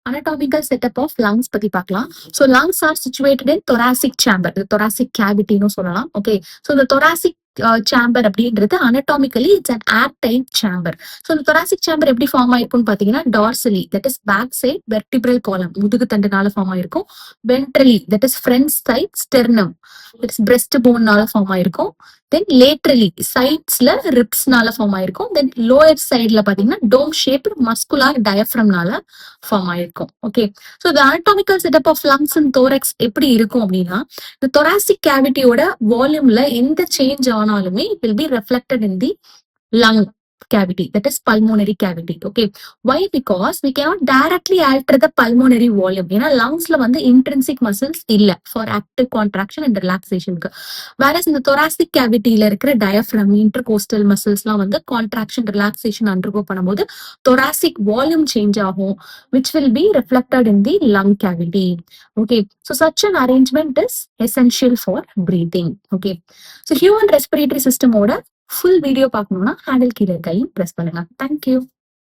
anatomical setup of lungs பத்தி பார்க்கலாம். So lungs are situated in thoracic chamber, the thoracic cavity னு சொல்லலாம். Okay, so the thoracic chamber அப்படின்றது anatomically it's an airtight chamber. So the thoracic chamber எப்படி form ஆயிருக்கும்னு பாத்தீங்கன்னா dorsally, that is back side vertebral column, முதுகு தண்டுனால form ஆயிருக்கும். ventrally, that is front side sternum, that is breast bone நால form ஆயிருக்கும். then laterally, sidesல ribs நால form ஆயிருக்கும். then lower sideல பாத்தீங்கன்னா dome shaped muscular diaphragm நால ஃபார்ம் ஆயிருக்கும். Okay, so the anatomical setup of lungs and thorax எப்படி இருக்கும் அப்படின்னா, இந்த thoracic cavityயோட வால்யூம்ல எந்த சேஞ்ச் ஆனாலுமே it will be reflected in the lung cavity, that is pulmonary cavity. Okay, why? Because we cannot directly alter the pulmonary volume. ஏன்னா லங்ஸ்ல வந்து intrinsic muscles இல்ல for active contraction and relaxation. whereas இந்த thoracic cavityல இருக்கிற diaphragm, intercostal muscles எல்லாம் வந்து contraction relaxation undergo பண்ணும்போது thoracic volume change ஆகும், which will be reflected in the lung cavity. Okay, so such an arrangement is essential for breathing. Okay, so human respiratory system ஓட full video பார்க்கணும்னா handle கீழே கையும் press பண்ணுங்க. Thank you.